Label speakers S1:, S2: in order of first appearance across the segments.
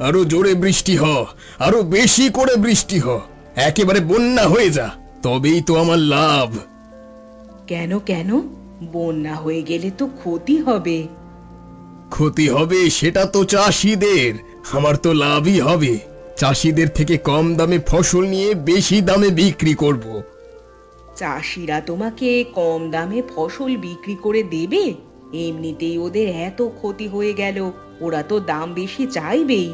S1: আরো জোরে বৃষ্টি হ, আরো বেশি করে বৃষ্টি হ, একেবারে বন্যা হয়ে যা, তবেই তো আমার লাভ।
S2: কেন কেন? বন্যা হয়ে গেলে তো ক্ষতি হবে।
S1: ক্ষতি হবে সেটা তো চাষিদের, আমার তো লাভই হবে। চাষিদের থেকে কম দামে ফসল নিয়ে বেশি দামে বিক্রি করব।
S2: চাষিরা তোমাকে কম দামে ফসল বিক্রি করে দেবে? এমনিতেই ওদের এত ক্ষতি হয়ে গেল, ওরা তো দাম বেশি চাইবেই।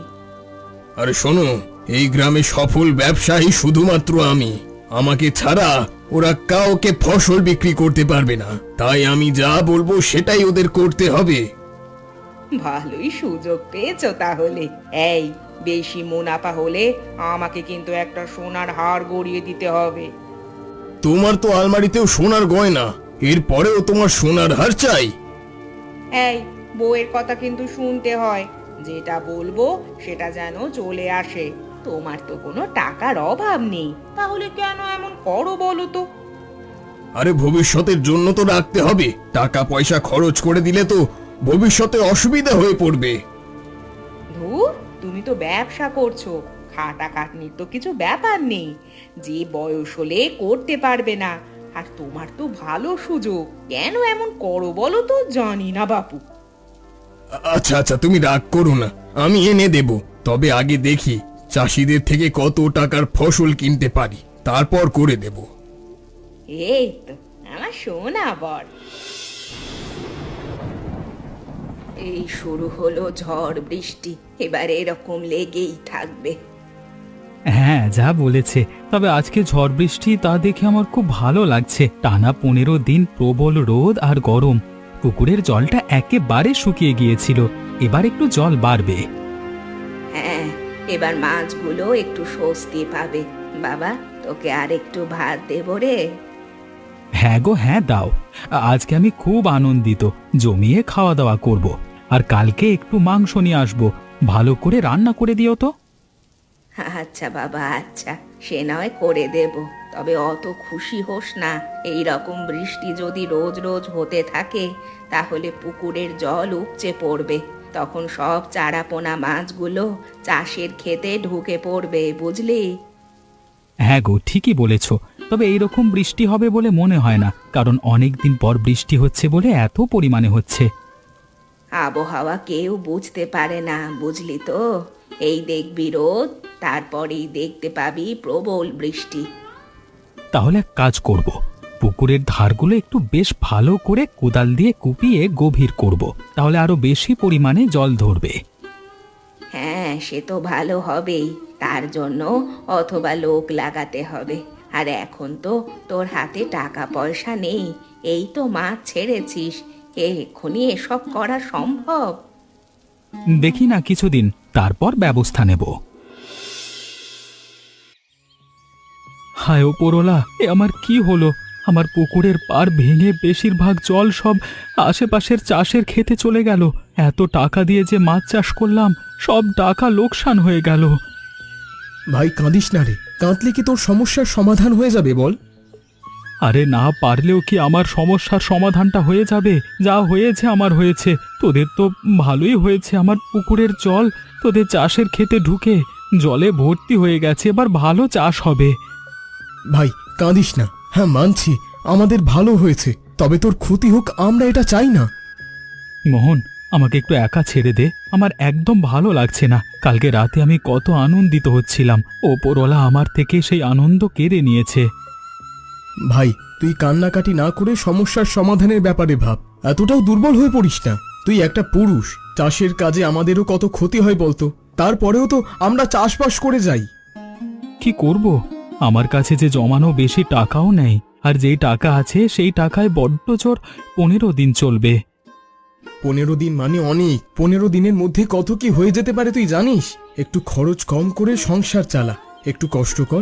S1: আরে শোনো, এই গ্রামে সফল ব্যবসায়ী শুধুমাত্র আমি, আমাকে ছাড়া ওরা কাউকে ফসল বিক্রি করতে পারবে না, তাই আমি যা বলবো সেটাই ওদের করতে হবে।
S2: ভালোই সুযোগ পেয়েছো তাহলে। এই, বেশি মুনাফা হলে আমাকে কিন্তু একটা সোনার হার গড়িয়ে দিতে হবে।
S1: তোমার তো আলমারিতেও সোনার গয়না, এরপরেও তোমার সোনার হার চাই?
S2: এই, বউয়ের কথা কিন্তু শুনতে হয়, যেটা বলবো সেটা যেন চলে আসে। তোমার তো কোনো টাকার অভাব নেই, তাহলে কেন এমন করো বলো তো?
S1: আরে ভবিষ্যতের জন্য তো রাখতে হবে, টাকা পয়সা খরচ করে দিলে তো ভবিষ্যতে অসুবিধা হয়ে পড়বে।
S2: ধুর, তুমি তো ব্যবসা করছো, খাটাখাটনির তো কিছু ব্যাপার নেই। যে বয়স হলে করতে পারবে না, আর তোমার তো ভালো সুযোগ, কেন এমন করো বলো তো? জানি না বাপু।
S1: আচ্ছা আচ্ছা, তুমি রাগ করো না, আমি এনে দেব। তবে আগে দেখি চাষিদের থেকে কত টাকার ফসল কিনতে পারি, তারপর করে দেব।
S2: এই তো আমার সোনা বর। এই শুরু হলো ঝড় বৃষ্টি, এবার এরকম লেগেই থাকবে।
S3: হ্যাঁ, যা বলেছে। তবে আজকে ঝড় বৃষ্টি তা দেখে আমার খুব ভালো লাগছে। টানা 15 দিন প্রবল রোদ আর গরম, পুকুরের জলটা একেবারে শুকিয়ে গিয়েছিল। এবার একটু জল বাড়বে।
S2: হ্যাঁ, এবার মাছগুলো একটু স্বস্তি পাবে। বাবা, তোকে আর একটু ভাত দেবো রে?
S3: হ্যাঁ গো, হ্যাঁ দাও। আজকে আমি খুব আনন্দিত, জমিয়ে খাওয়া দাওয়া করব। আর কালকে একটু মাংস নিয়ে আসবো, ভালো করে রান্না করে দিও তো।
S2: আচ্ছা বাবা, আচ্ছা, সে নয় করে দেব। তবে অত খুশি হোস না, এই রকম বৃষ্টি যদি রোজ রোজ হতে থাকে তাহলে পুকুরের জল উপচে পড়বে, তখন সব চারাপোনা মাছগুলো চাষের ক্ষেতে ঢুকে পড়বে, বুঝলি?
S3: হ্যাঁ গো, ঠিকই বলেছ। তবে এইরকম বৃষ্টি হবে বলে মনে হয় না, কারণ অনেক দিন পর বৃষ্টি হচ্ছে বলে এত পরিমাণে হচ্ছে।
S2: আবহাওয়া কেউ বুঝতে পারে না, বুঝলি তো? এই দেখবি রোদ, তারপরেই দেখতে পাবি প্রবল বৃষ্টি।
S3: তাহলে এক কাজ করব, পুকুরের ধারগুলো একটু বেশ ভালো করে কোদাল দিয়ে কুপিয়ে গভীর করব, তাহলে আরো বেশি পরিমাণে জল ধরবে।
S2: হ্যাঁ, সে তো ভালো হবেই, তার জন্য অথবা লোক লাগাতে হবে। আর এখন তো তোর হাতে টাকা পয়সা নেই, এই তো মাছ ছেড়েছিস, এক্ষুনি এসব করা সম্ভব?
S3: দেখি না কিছুদিন, তারপর ব্যবস্থা নেব। হায় ওপরওয়ালা, এ আমার কি হলো? আমার পুকুরের পাড় ভেঙে বেশিরভাগ জল সব আশেপাশের চাষের খেতে চলে গেল। এত টাকা দিয়ে যে মাছ চাষ করলাম, সব টাকা লোকসান হয়ে গেল।
S1: ভাই কাঁদিস না রে, কাঁদলে কি তোর সমস্যার সমাধান হয়ে যাবে বল?
S3: আরে না পারলেও কি আমার সমস্যার সমাধানটা হয়ে যাবে? যা হয়েছে আমার হয়েছে, তোদের তো ভালোই হয়েছে। আমার পুকুরের জল তোদের চাষের খেতে ঢুকে জলে ভর্তি হয়ে গেছে, এবার ভালো চাষ হবে।
S1: ভাই কাঁদিস না, হ্যাঁ মানছি আমাদের ভালো হয়েছে, তবে তোর ক্ষতি হোক আমরা এটা চাই না।
S3: মোহন, আমাকে একটু একা ছেড়ে দে, আমার একদম ভালো লাগছে না। কালকে রাতে আমি কত আনন্দিত হচ্ছিলাম, ওপরওয়ালা আমার থেকে সেই আনন্দ কেড়ে নিয়েছে।
S1: ভাই তুই কান্নাকাটি না করে সমস্যার সমাধানের ব্যাপারে ভাব, এতটাও দুর্বল হয়ে পড়িস না। তুই একটা পুরুষ, চাষের কাজে আমাদেরও কত ক্ষতি হয় বলতো, তারপরেও তো আমরা চাষবাস করে যাই।
S3: কি করব? আমার কাছে যে জমানো বেশি টাকাও নেই, আর যেই টাকা আছে সেই টাকায় বড্ড জোর 15 দিন চলবে।
S1: 15 দিন মানে অনেক, 15 দিনের মধ্যে কত কি হয়ে যেতে পারে তুই জানিস? একটু খরচ কম করে সংসার চালা, একটু কষ্ট কর,